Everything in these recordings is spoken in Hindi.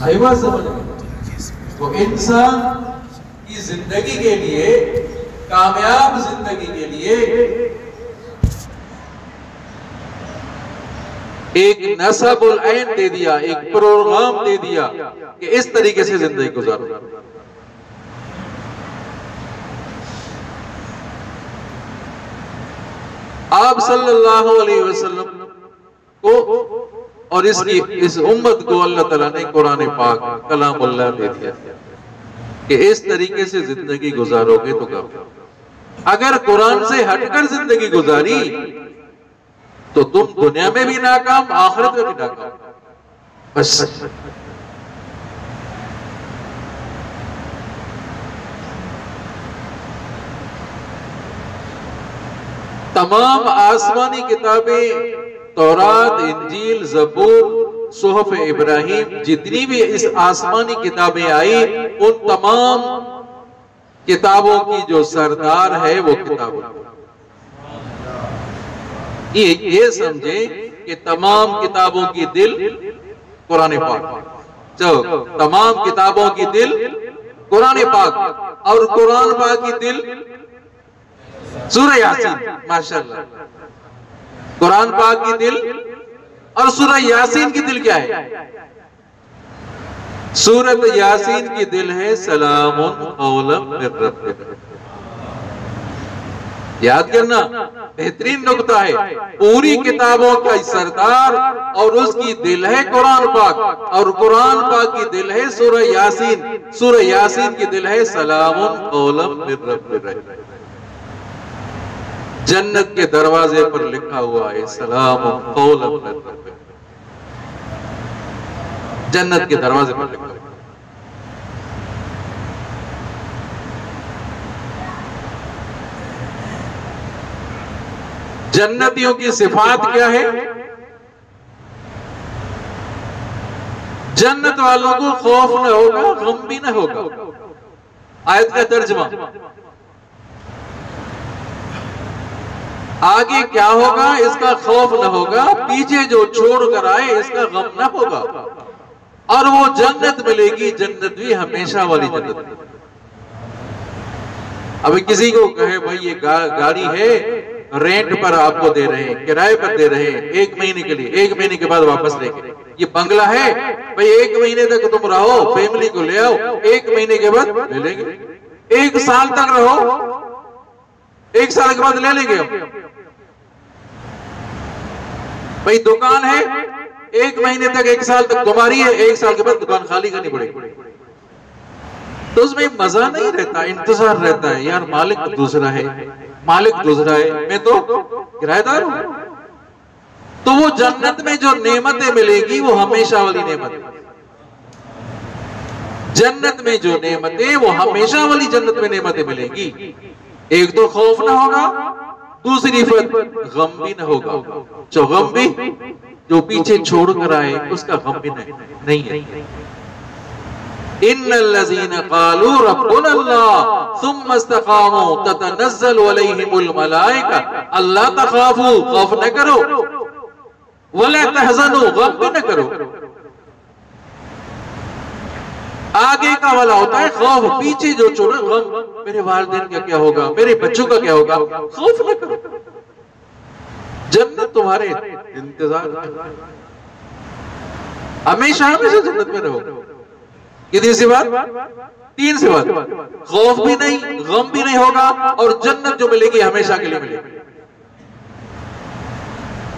आई बात समझ में? तो इंसान की जिंदगी के लिए, कामयाब जिंदगी के लिए एक नसबुल ऐन दे दिया, एक प्रोग्राम दे दिया कि इस तरीके से जिंदगी गुजारो। आप सल्लल्लाहु अलैहि वसल्लम को और इसकी इस उम्मत को अल्लाह ताला ने कुरान पाक कलामुल्लाह दे दिया कि इस तरीके से जिंदगी गुजारोगे तो कब। अगर कुरान से हटकर जिंदगी गुजारी तो तुम दुनिया में भी नाकाम, आखिरत में भी नाकाम। बस तमाम आसमानी किताबें, तौरात, इंजील, ज़बूर, सुहफ इब्राहिम, जितनी भी इस आसमानी किताबें आई, उन तमाम किताबों की जो सरदार है वो किताब, ये समझे कि तमाम किताबों की दिल कुरान पाक। चलो, तमाम किताबों की दिल कुरान पाक, और कुरान पाक की दिल सूरह यासीन। माशाअल्लाह, कुरान पाक की दिल और सूरह यासीन की दिल क्या है? सूरत यासीन की दिल है सलामुन कौलन मिर रब्बिक। याद करना, बेहतरीन नुक्ता है। पूरी किताबों का सरदार और उसकी दिल है कुरान पाक, और कुरान पाक की दिल है सूरह यासीन। सूरह यासीन की दिल है सलामुन कौलन मिर रब्बिक। जन्नत के दरवाजे पर लिखा हुआ है सलामुन कौलन मिर रब्बिक। जन्नत के दरवाजे पर लिखा हुआ। जन्नतियों की सिफात क्या है? जन्नत वालों को खौफ न होगा, गम भी न होगा। आयत का तर्जमा, आगे क्या होगा इसका खौफ न होगा, पीछे जो छोड़ कर आए इसका गम न होगा, और वो जन्नत मिलेगी, जन्नत भी हमेशा वाली जन्नत। अभी किसी को कहे भाई ये गाड़ी है, रेंट पर आपको दे रहे हैं, किराए पर दे रहे हैं 1 महीने के लिए, 1 महीने के बाद वापस लेंगे। ये बंगला है भाई, 1 महीने तक तुम रहो, फैमिली को ले आओ, 1 महीने के बाद ले लेंगे। 1 साल तक रहो, 1 साल के बाद ले लेंगे हम। भाई दुकान है, 1 महीने तक, 1 साल तक तुम्हारी है, 1 साल के बाद दुकान खाली करनी पड़ेगी। तो उसमें मजा नहीं रहता, इंतजार रहता है, यार मालिक दूसरा है, मालिक दूसरा है, मैं तो किराएदार हूं। तो वो जन्नत में जो नेमतें मिलेगी वो हमेशा वाली नेमत। जन्नत में जो नेमतें, वो हमेशा वाली जन्नत में नेमतें मिलेगी। एक तो खौफ ना होगा, दूसरी फिर गम भी ना होगा। जो गम भी, जो पीछे छोड़ कर आए उसका गम भी नहीं है। इन्नल्लज़ीना क़ालू रब्बुनल्लाह सुम्मा इस्तक़ामू ततनज़्ज़लु अलैहिमुल मलाइका अल्ला तख़ाफू, खौफ न करो, वला तहज़नू, गम भी न करो। आगे का वाला होता है खौफ, पीछे जो छोड़ो गम, मेरे वालिदैन का क्या होगा, मेरे बच्चों का क्या होगा, खौफ न करो। जन्नत तुम्हारे इंतजार में, हमेशा हमेशा जन्नत में रहो। कितनी सी बात? 3 सी बात। खौफ भी नहीं, गम भी नहीं होगा, और जन्नत जो मिलेगी हमेशा के लिए मिलेगी।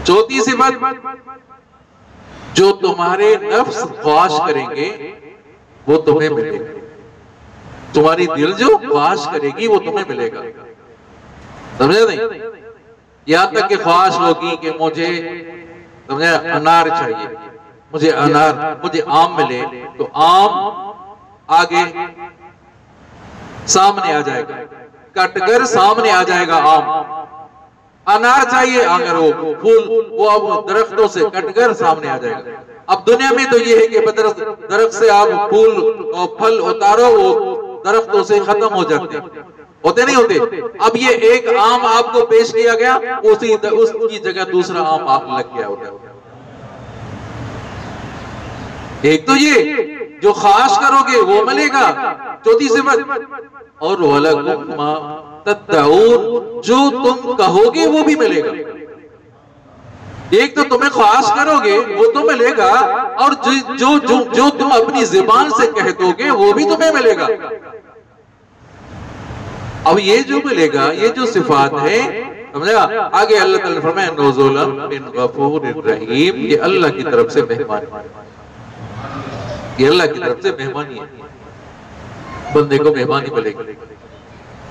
चौथी सी बात, जो तुम्हारे नफ्स ख्वाहिश करेंगे वो तुम्हें मिलेगा। तुम्हारी दिल जो ख्वाहिश करेगी वो तुम्हें मिलेगा। समझे नहीं? यहां तक कि ख्वाहिश होगी कि मुझे, समझे, अनार चाहिए, मुझे अनार, मुझे आम मिले, तो आम आगे सामने आ जाएगा, कटकर सामने आ जाएगा आम। अनार चाहिए, अगर वो फूल, वो अब दरख्तों से कटकर सामने आ जाएगा। अब दुनिया में तो ये है कि दरख्त से आप फूल और फल उतारो, वो दरख्तों से खत्म हो जाते होते नहीं होते। अब ये एक आम आपको पेश किया गया, उसकी जगह दूसरा आम आप लग गया होता है। एक तो ये जो ख्वाहिश करोगे वो मिलेगा। चौथी सिफत, और वलकुम मा तद्दऊन, जो तुम कहोगे वो भी मिलेगा। एक तो तुम्हें ख्वाहिश करोगे वो तो मिलेगा, और जो तुम अपनी जुबान से कह दोगे वो भी तुम्हें मिलेगा। अब ये जो मिलेगा, ये जो सिफात है, समझा? आगे अल्लाह ताला फरमाए नुज़ुलन मिन गफूरिर रहीम, ये अल्लाह की तरफ से मेहमान, ये अल्लाह की तरफ से मेहमानी है, बंदे को मेहमानी मिलेगी।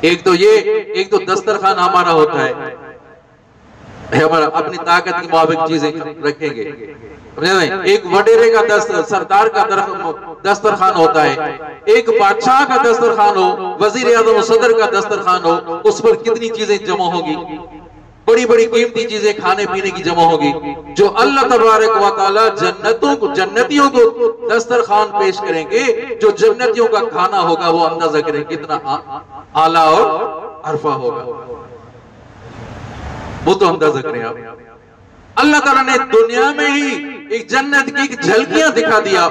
एक तो ये, एक तो दस्तरखान हमारा होता है, हमारा अपनी ताकत के मुताबिक चीजें रखेंगे, समझे नहीं? एक वडेरे का सरदार का दस्तरखान होता है, एक बादशाह का दस्तरखान हो, वजीर आजम सदर का दस्तरखान हो, उस पर कितनी चीजें जमा होगी, बड़ी बड़ी कीमती चीजें खाने पीने की जमा होगी। जो अल्लाह तबारक व तआला जन्नतियों को दस्तरखान पेश करेंगे, जो जन्नतियों का खाना होगा, वो अंदाजा करें कितना आला और अरफा होगा, वो तो अंदाजा करें आप। अल्लाह ताला ने दुनिया में ही एक जन्नत की झलकियां दिखा दिया।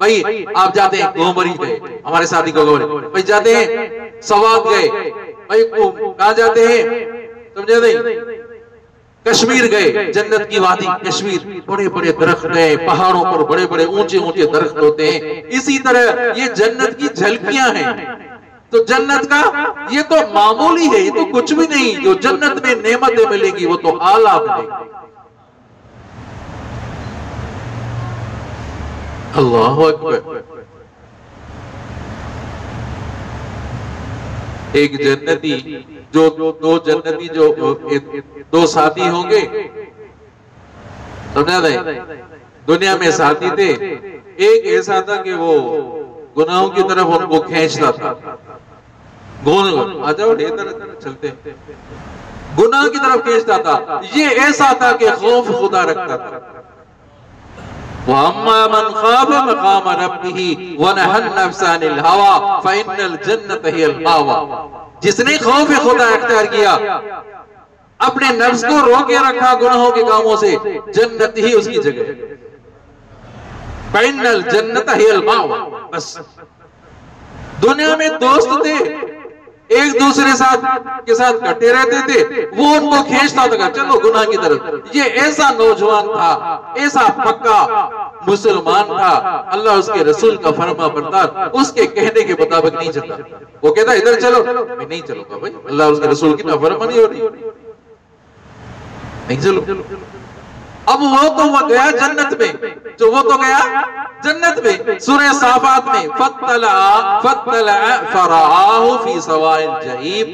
भाई आप जाते हैं गोमरी गए, हमारे साथी को गोमरी भाई जाते हैं, सवाब गए, भाई कहां जाते हैं, समझे नहीं? कश्मीर गए, जन्नत की वादी कश्मीर, बड़े बड़े दरख्त गए, पहाड़ों पर बड़े बड़े ऊंचे ऊंचे दरख्त होते हैं। इसी तरह ये जन्नत की झलकियां हैं। तो जन्नत का ये तो मामूली है, ये तो कुछ भी नहीं। जो जन्नत में नेमतें मिलेगी वो तो आला मिलेगी। अल्लाहु अकबर। एक जन्नती, जो दो जन्नती, जो दो साथी होंगे, समझा नहीं? दुनिया में साथी थे, एक ऐसा था कि वो गुनाहों की तरफ उनको खींचता था, आ जाओ चलते, गुनाह की तरफ खींचता था। ये ऐसा था कि खौफ खुदा रखता था। वअम्मा मन खाफ मकाम रब्बिही व नहन नफ्स अनिल हवा फइन्नल जन्नत हियल मावा। जिसने खौफ खुदा इख्तियार किया, अपने नफ्स को रोके रखा गुनाहों के कामों से, जन्नत ही उसकी जगह। फइन्नल जन्नत हियल मावा। बस दुनिया में दोस्त थे, एक दूसरे के साथ कटे रहते थे, वो उनको खींचता था चलो गुनाह की तरफ। ये ऐसा नौजवान था, ऐसा पक्का मुसलमान था, अल्लाह उसके रसूल का फरमा बरदार, उसके कहने के मुताबिक नहीं चलता। वो कहता इधर चलो, मैं नहीं चलूंगा भाई, अल्लाह उसके रसूल की नाफरमानी हो रही, नहीं चलो। अब वो तो वो गया जन्नत में, जो वो तो गया जन्नत में। सूरह साफात में फत्तला फराहु फी सवाइल जहीम,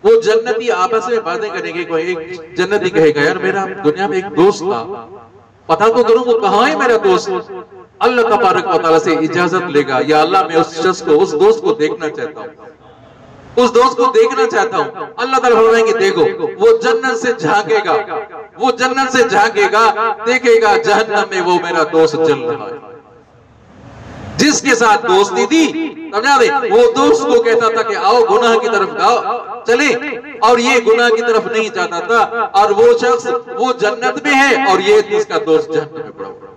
वो जन्नती आपस में बातें करेंगे। कोई एक जन्नती कहेगा यार मेरा दुनिया में एक दोस्त था, पता तो करूं वो कहां है मेरा दोस्त। अल्लाह तबारक व तआला से इजाजत लेगा, या अल्लाह मैं उस शख्स को, उस दोस्त को देखना चाहता हूं, उस दोस्त को देखना चाहता हूं। अल्लाह ताला फरमाएंगे देखो, वो जन्नत से झांकेगा, वो जन्नत से झांकेगा, देखेगा जहन्नम में वो मेरा दोस्त चल रहा है, जिसके साथ दोस्ती थी, समझा दे? वो दोस्त को कहता था कि आओ गुनाह की तरफ आओ चले, और ये गुनाह की तरफ नहीं जाता था, और वो शख्स वो जन्नत में है और ये इसका दोस्त जहन्नम में पड़ा हुआ।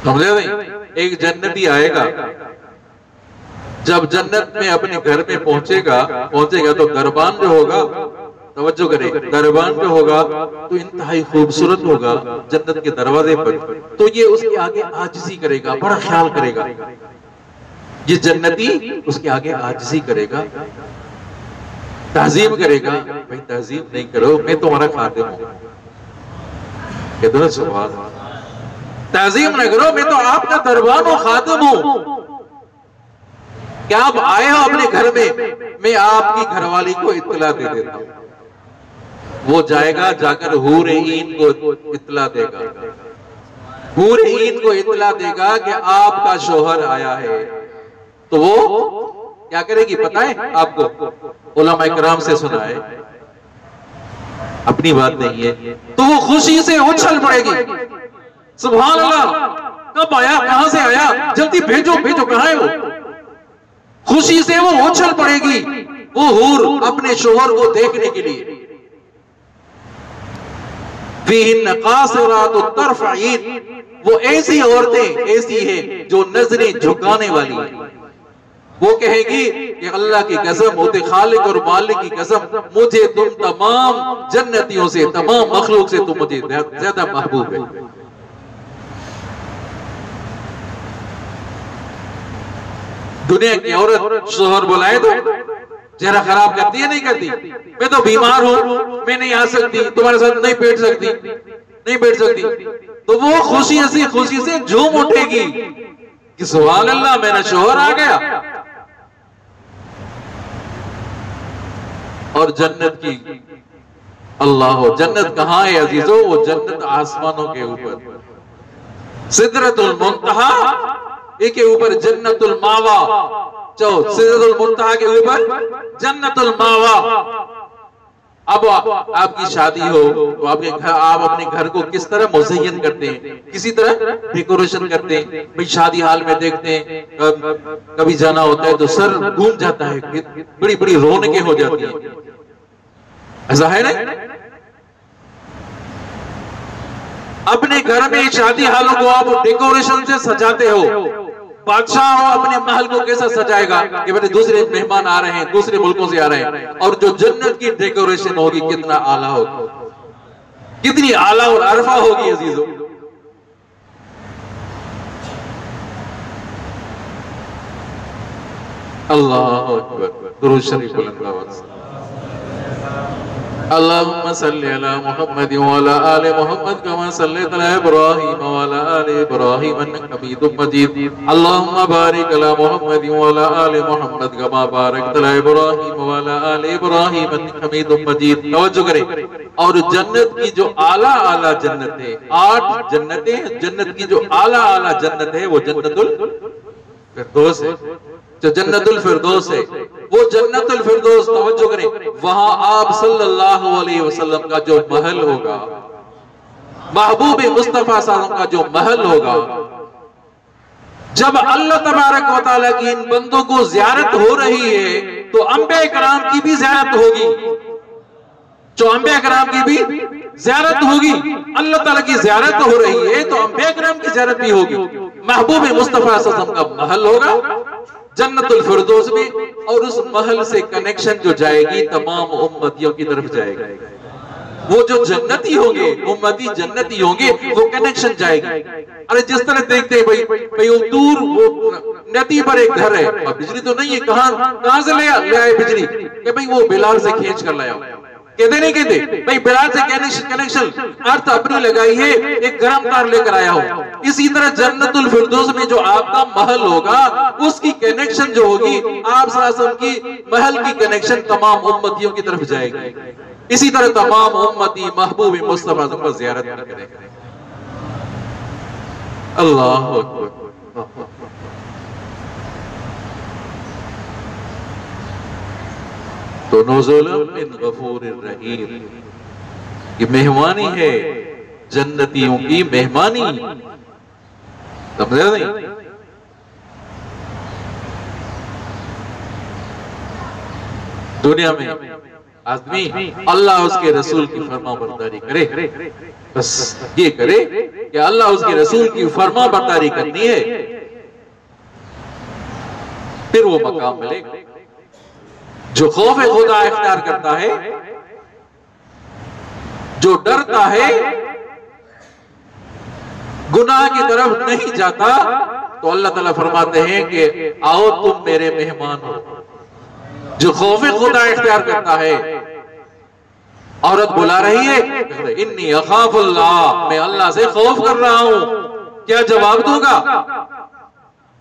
समझे नहीं? एक जन्नती आएगा, जब जन्नत में अपने घर में पहुंचेगा तो दरबान जो होगा, तवज्जो करे, दरबान जो होगा तो इंतहाई खूबसूरत होगा जन्नत के दरवाजे पर। तो ये उसके आगे आजिज़ी करेगा, बड़ा ख्याल करेगा, ये जन्नती उसके आगे आजिज़ी करेगा, ताज़ीम करेगा। भाई ताज़ीम नहीं करो, मैं तुम्हारा खादिम हूं, कहते ना सुभान अल्लाह। ताज़ीम न करो, मैं तो आपका दरबान और खादिम हूं। क्या आप आए हो अपने घर में, मैं आपकी घरवाली को इत्तला दे देता हूं। वो जाएगा, जाकर हूर-ए-ईन को इत्तला देगा, हूर-ए-ईन को इत्तला देगा कि आपका शोहर आया है। तो वो क्या करेगी पता है आपको? उलमा इकराम से सुना है, अपनी बात नहीं है। तो वो खुशी से उछल पड़ेगी, सुभान अल्लाह, कब आया, कहां से आया, जल्दी भेजो भेजो, कहां है वो। खुशी से वो उछल पड़ेगी, वो हूर अपने शोहर को देखने के लिए। फीहिन्न कासिरातुत तर्फ़ ईन, वो ऐसी औरतें ऐसी है जो नजरें झुकाने वाली है। वो कहेगी कि अल्लाह की कसम, मुझे खालिक और मालिक की कसम, मुझे तुम तमाम जन्नतियों से, तमाम मखलूक से तुम मुझे ज्यादा महबूब है। दुनिया की औरत शोहर बुलाए तो चेहरा खराब करती है, नहीं करती? मैं तो बीमार हूं, मैं नहीं आ सकती, तुम्हारे साथ नहीं बैठ सकती, नहीं बैठ सकती, तो वो खुशी से झूम उठेगी कि सुभान अल्लाह, मेरा शोहर आ गया। और जन्नत की, अल्लाह, जन्नत कहां है अजीजों? वो जन्नत आसमानों के ऊपर, सिदरतुल मुंतहा के ऊपर जन्नतुल मावा, सिदरतुल मुंतहा के ऊपर जन्नतुल मावा। अब आपकी शादी हो तो आप अपने घर को किस तरह मुज़य्यन करते हैं? किसी तरह डेकोरेशन करते हैं। भाई शादी हाल में देखते हैं, कभी जाना होता है तो सर घूम जाता है, बड़ी बड़ी रौनकें हो जाती हैं, ऐसा है ना? अपने घर में शादी हालों को आप डेकोरेशन से सजाते हो। बादशाह हो, अपने महल को कैसा सजाएगा कि बेटे दूसरे मेहमान आ रहे हैं, दूसरे मुल्कों से आ रहे हैं, और जो जन्नत की डेकोरेशन होगी कितना आला होगी, कितनी आला और अरफा होगी अजीजों। अल्लाह अकबर। दुरूद शरीफ बुलंद आवाज़ से। अल्लाहुम्मा सल्लि अला मुहम्मद व अला आलि मुहम्मद कमा सल्लैता अला इब्राहीम व अला आलि इब्राहीम इन्नका हमीदुम मजीद। अल्लाहुम्मा बारिक अला मुहम्मद व अला आलि मुहम्मद कमा बारकता अला इब्राहीम व अला आलि इब्राहीम इन्नका हमीदुम मजीद। तवज्जो करें। और जन्नत की जो आला आला जन्नत है, 8 जन्नतें, जन्नत की जो आला आला जन्नत है वो जन्नतुल फिरदौस है, जो जन्नतुल फिरदौस है, वो जन्नतुल फिरदौस, तवज्जो करें, वहां आप सल्लल्लाहु अलैहि वसल्लम का जो महल होगा, महबूब मुस्तफा सल्लल्लाहु का जो महल होगा, जब अल्लाह तबारक व तआला की इन बंदों को ज़ियारत हो रही है तो अंबिया कराम की भी ज़ियारत होगी, जो अंबिया कराम की भी ज़ियारत होगी। अल्लाह ताला की ज़ियारत हो रही है तो अंबिया कराम की ज़ियारत भी होगी। महबूब मुस्तफा सल्लल्लाहु का महल होगा जन्नतुल फिरदौस में, और उस महल से कनेक्शन जो जाएगी तमाम उम्मतियों की तरफ जाएगी। वो जो जन्नती होंगे, उम्मती जन्नती होंगे, वो कनेक्शन जाएगी। अरे जिस तरह देखते हैं भाई वो दूर वो नदी पर एक घर है, अब बिजली तो नहीं है, कहां से ले आए बिजली? कि भाई वो बिलाल से खींच कर लाया। कहते नहीं कहते भाई बिलाल से कनेक्शन अर्थ अपनी लगाई है, एक गर्म तार लेकर आया हो। इसी तरह जन्नतुल फिरदौस में जो आपका महल होगा उसकी कनेक्शन जो होगी, आप सल्लल्लाहु की महल की कनेक्शन तमाम उम्मतियों की तरफ जाएगी। इसी तरह तमाम उम्मती महबूब मुस्तफा की ज़ियारत करें। अल्लाह अकबर। तो नुज़ुलन मिन गफूरिर रहीम, ये मेहमानी है, जन्नतियों की मेहमानी, समझे नहीं? दुनिया में आदमी अल्लाह उसके रसूल की फरमा बरदारी करे, बस ये करे कि अल्लाह उसके रसूल की फरमा बरदारी करनी है, फिर वो मकाम मिलेगा। जो खौफ खुदा इख्तियार करता है, जो डरता है, गुनाह की तरफ नहीं जाता, तो अल्लाह ताला फरमाते हैं कि आओ तुम मेरे मेहमान हो। जो खौफ खुदा इख्तियार करता है, औरत बुला रही है, इन्नी अखाफुल्लाह, मैं अल्लाह से खौफ कर रहा हूं, क्या जवाब दूंगा?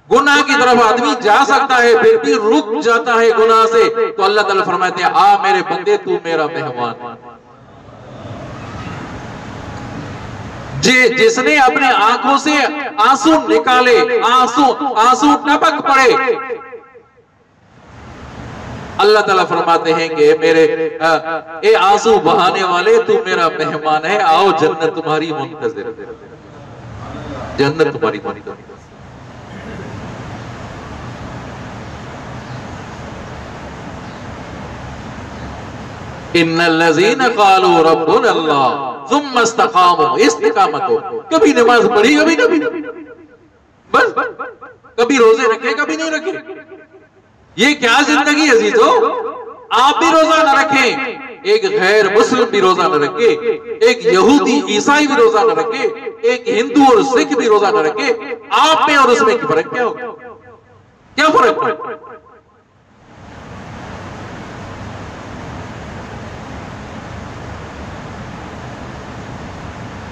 गुनाह की तरफ आदमी जा सकता है फिर भी रुक जाता है गुनाह से, तो अल्लाह ताला फरमाते हैं आ मेरे बंदे, तू मेरा मेहमान। जिसने अपने आंखों से आंसू निकाले, आंसू टपक पड़े, अल्लाह ताला फरमाते हैं कि मेरे ए आंसू बहाने वाले, तू मेरा मेहमान है, आओ जन्नत तुम्हारी मुंतज़िर, जन्नत तुम्हारी मुंतज़िर। इन्नल्लज़ीना क़ालू रब्बुना अल्लाह सुम्मा इस्तकामू, इस्तिकामत हो। कभी नमाज पढ़ी, कभी नहीं, बस कभी रोजे रखे, कभी नहीं रखे। ये क्या जिंदगी अजीजो। आप भी रोजा न रखें, एक गैर मुस्लिम भी रोजा न रखे, एक यहूदी ईसाई भी रोजा न रखे, एक हिंदू और सिख भी रोजा न रखे। आप में और उसमें फर्क क्या होगा? क्या फर्क है?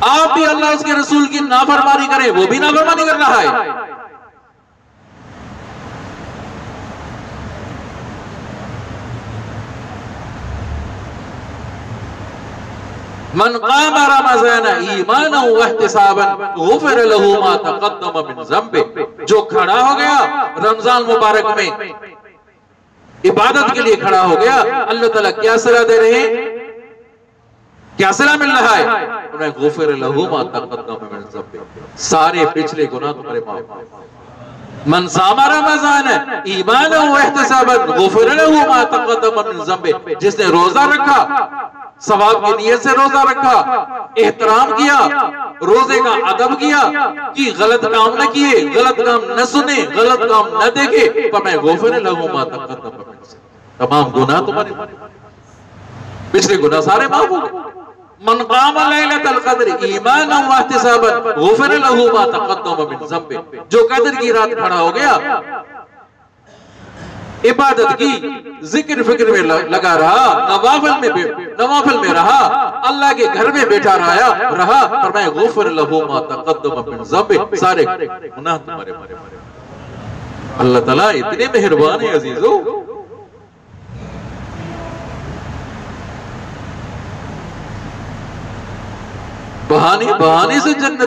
आप भी अल्लाह उसके रसूल की नाफरमानी करें, वो भी नाफरमानी कर रहा है। मन क़ाम रमज़ान ईमानन व इहतिसाबन गुफ़िर लहू मा तक़द्दम मिन ज़ंबे। जो खड़ा हो गया रमजान मुबारक में इबादत के लिए खड़ा हो गया, अल्लाह ताला क्या सलाह दे रहे हैं, क्या सलाह मिल रहा है? उन्हें गुफ़िर लहू मा तक़द्दम मिन ज़ंबे, सारे पिछले गुनाह तुम्हारे माफ। मन सामा रमज़ान ईमानन व इहतिसाबन गुफ़िर लहू मा तक़द्दम मिन ज़ंबे। जिसने रोजा रखा, सवाब की नीयत से रोजा रखा, एहतराम किया, रोजे का अदब किया कि गलत काम न किए, गलत काम न सुने, गलत काम न देखे, पर मैं गुफ़िर लहू मा तक़द्दम मिन ज़ंबे, तमाम गुनाह तुम्हारे पिछले गुनाह सारे माफ हो गए। मन क़ाम लैलतल क़द्र ईमानन व इहतिसाबन गुफ़िर लहू मा तक़द्दम मिन ज़ंबे। जो कद्र की रात खड़ा हो गया, इबादत की, जिक्र फिक्र में लगा रहा, नवाफिल में रहा, अल्लाह के घर में बैठा रहा, पर मैं गुफ़िर लहू मा तक़द्दम मिन ज़ंबे, सारे गुनाह तुम्हारे मारे। अल्लाह ताला इतने मेहरबान है अजीजों। बहाने से जन्नत